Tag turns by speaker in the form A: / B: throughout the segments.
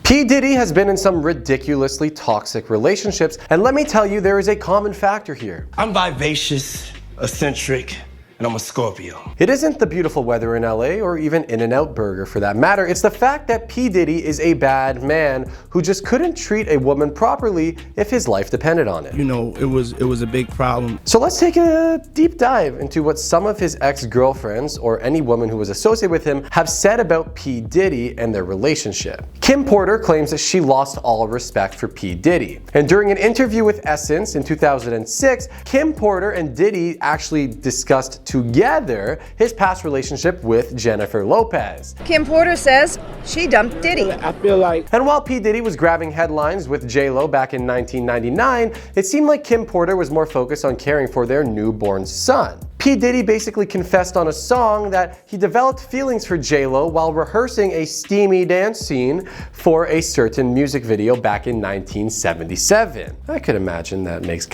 A: P. Diddy has been in some ridiculously toxic relationships, and let me tell you, there is a common factor here.
B: I'm vivacious, eccentric, and I'm a Scorpio.
A: It isn't the beautiful weather in LA or even In-N-Out Burger for that matter. It's the fact that P. Diddy is a bad man who just couldn't treat a woman properly if his life depended on it.
C: You know, it was a big problem.
A: So let's take a deep dive into what some of his ex-girlfriends or any woman who was associated with him have said about P. Diddy and their relationship. Kim Porter claims that she lost all respect for P. Diddy. And during an interview with Essence in 2006, Kim Porter and Diddy actually discussed together his past relationship with Jennifer Lopez.
D: Kim Porter says she dumped Diddy.
C: I feel like...
A: And while P. Diddy was grabbing headlines with J-Lo back in 1999, it seemed like Kim Porter was more focused on caring for their newborn son. P. Diddy basically confessed on a song that he developed feelings for J-Lo while rehearsing a steamy dance scene for a certain music video back in 1977. I could imagine that makes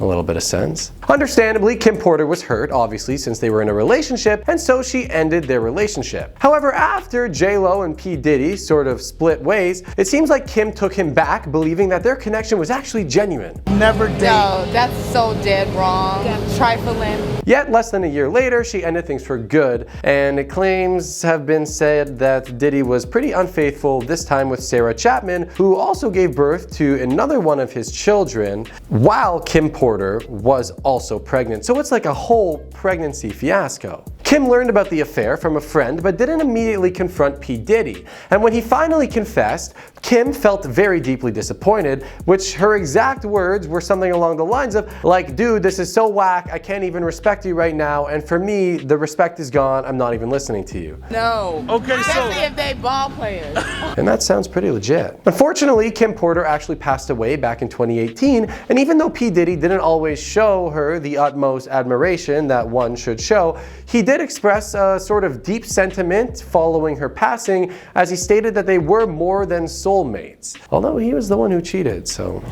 A: a little bit of sense. Understandably, Kim Porter was hurt, obviously, since they were in a relationship, and so she ended their relationship. However, after J-Lo and P. Diddy sort of split ways, it seems like Kim took him back, believing that their connection was actually genuine.
C: Never date.
E: No, that's so dead wrong. Trifling.
A: Yet, less than a year later, she ended things for good, and claims have been said that Diddy was pretty unfaithful, this time with Sarah Chapman, who also gave birth to another one of his children, while Kim Porter was also pregnant. So it's like a whole pregnancy fiasco. Kim learned about the affair from a friend, but didn't immediately confront P. Diddy. And when he finally confessed, Kim felt very deeply disappointed, which her exact words were something along the lines of, like, dude, this is so whack, I can't even respect you right now, and for me, the respect is gone, I'm not even listening to you.
E: No.
C: Okay, so...
E: Especially if they ball players.
A: And that sounds pretty legit. Unfortunately, Kim Porter actually passed away back in 2018, and even though P. Diddy didn't always show her the utmost admiration that one should show, he did express a sort of deep sentiment following her passing, as he stated that they were more than soulmates. Although he was the one who cheated, so...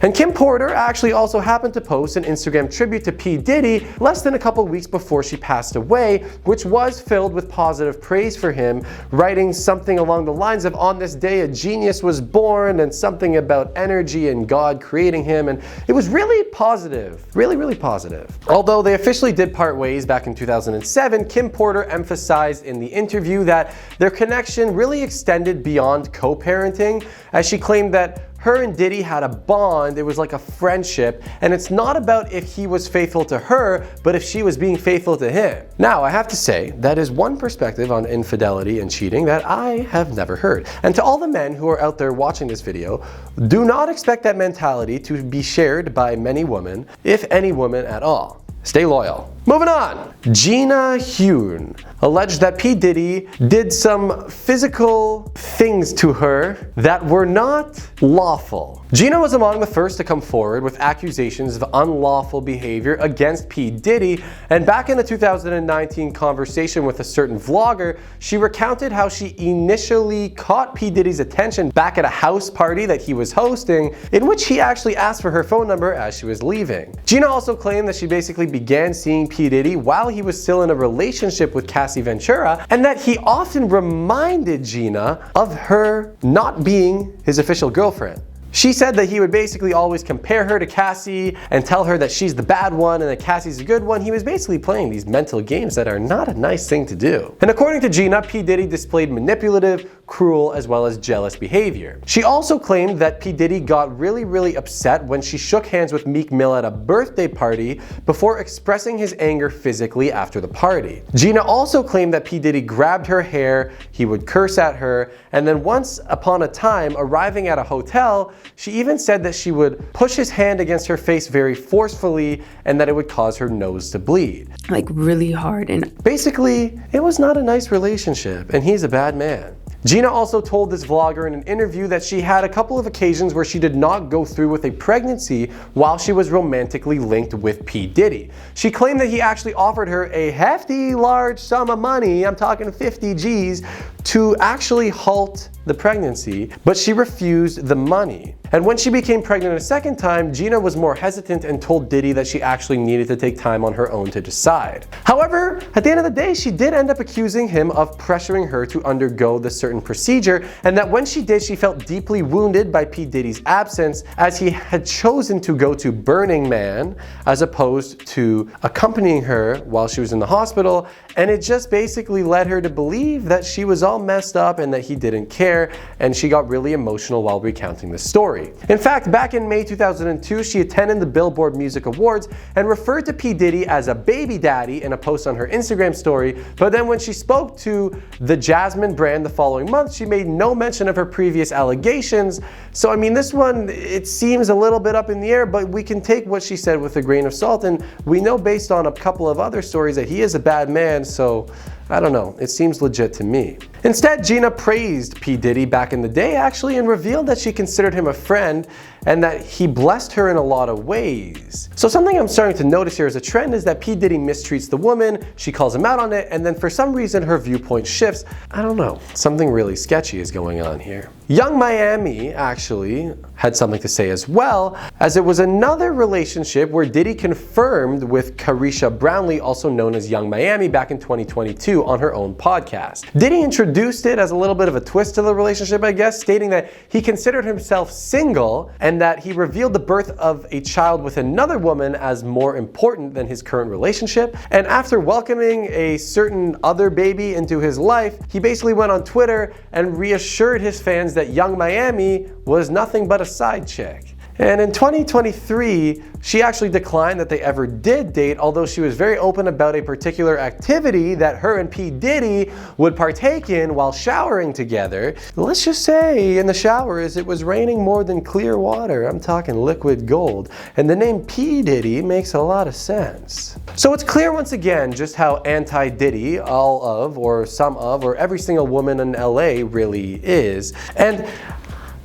A: And Kim Porter actually also happened to post an Instagram tribute to P. Diddy less than a couple weeks before she passed away, which was filled with positive praise for him, writing something along the lines of, on this day a genius was born, and something about energy and God creating him, and it was really positive. Really positive. Although they officially did part ways back in 2007, Kim Porter emphasized in the interview that their connection really extended beyond co-parenting, as she claimed that her and Diddy had a bond, it was like a friendship, and it's not about if he was faithful to her, but if she was being faithful to him. Now, I have to say, that is one perspective on infidelity and cheating that I have never heard. And to all the men who are out there watching this video, do not expect that mentality to be shared by many women, if any woman at all. Stay loyal. Moving on. Gina Huynh alleged that P. Diddy did some physical things to her that were not lawful. Gina was among the first to come forward with accusations of unlawful behavior against P. Diddy, and back in a 2019 conversation with a certain vlogger, she recounted how she initially caught P. Diddy's attention back at a house party that he was hosting, in which he actually asked for her phone number as she was leaving. Gina also claimed that she basically began seeing P. Diddy while he was still in a relationship with Cassie Ventura, and that he often reminded Gina of her not being his official girlfriend. She said that he would basically always compare her to Cassie and tell her that she's the bad one and that Cassie's the good one. He was basically playing these mental games that are not a nice thing to do. And according to Gina, P. Diddy displayed manipulative, cruel, as well as jealous behavior. She also claimed that P. Diddy got really upset when she shook hands with Meek Mill at a birthday party before expressing his anger physically after the party. Gina also claimed that P. Diddy grabbed her hair, he would curse at her, and then once upon a time, arriving at a hotel, she even said that she would push his hand against her face very forcefully and that it would cause her nose to bleed.
F: Like really hard. And
A: basically, it was not a nice relationship and he's a bad man. Gina also told this vlogger in an interview that she had a couple of occasions where she did not go through with a pregnancy while she was romantically linked with P. Diddy. She claimed that he actually offered her a hefty large sum of money, I'm talking 50 G's, to actually halt the pregnancy, but she refused the money. And when she became pregnant a second time, Gina was more hesitant and told Diddy that she actually needed to take time on her own to decide. However, at the end of the day, she did end up accusing him of pressuring her to undergo the certain procedure, and that when she did, she felt deeply wounded by P. Diddy's absence, as he had chosen to go to Burning Man as opposed to accompanying her while she was in the hospital, and it just basically led her to believe that she was all messed up and that he didn't care, and she got really emotional while recounting the story. In fact, back in May 2002, she attended the Billboard Music Awards and referred to P. Diddy as a baby daddy in a post on her Instagram story, but then when she spoke to the Jasmine brand the following month, she made no mention of her previous allegations. So I mean, this one, it seems a little bit up in the air, but we can take what she said with a grain of salt, and we know based on a couple of other stories that he is a bad man, so I don't know, it seems legit to me. Instead, Gina praised P. Diddy back in the day actually, and revealed that she considered him a friend and that he blessed her in a lot of ways. So something I'm starting to notice here as a trend is that P. Diddy mistreats the woman, she calls him out on it, and then for some reason her viewpoint shifts. I don't know, something really sketchy is going on here. Young Miami actually had something to say as well, as it was another relationship where Diddy confirmed with Carisha Brownlee, also known as Young Miami, back in 2022 on her own podcast. Diddy introduced it as a little bit of a twist to the relationship, I guess, stating that he considered himself single and that he revealed the birth of a child with another woman as more important than his current relationship. And after welcoming a certain other baby into his life, he basically went on Twitter and reassured his fans that Young Miami was nothing but a side chick. And in 2023, she actually declined that they ever did date, although she was very open about a particular activity that her and P. Diddy would partake in while showering together. Let's just say in the showers, it was raining more than clear water. I'm talking liquid gold. And the name P. Diddy makes a lot of sense. So it's clear once again just how anti-Diddy all of, or some of, or every single woman in LA really is. And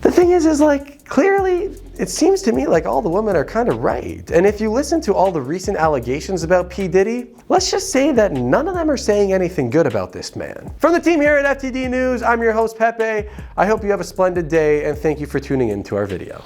A: the thing is like, clearly, it seems to me like all the women are kind of right. And if you listen to all the recent allegations about P. Diddy, let's just say that none of them are saying anything good about this man. From the team here at FTD News, I'm your host Pepe. I hope you have a splendid day, and thank you for tuning in to our video.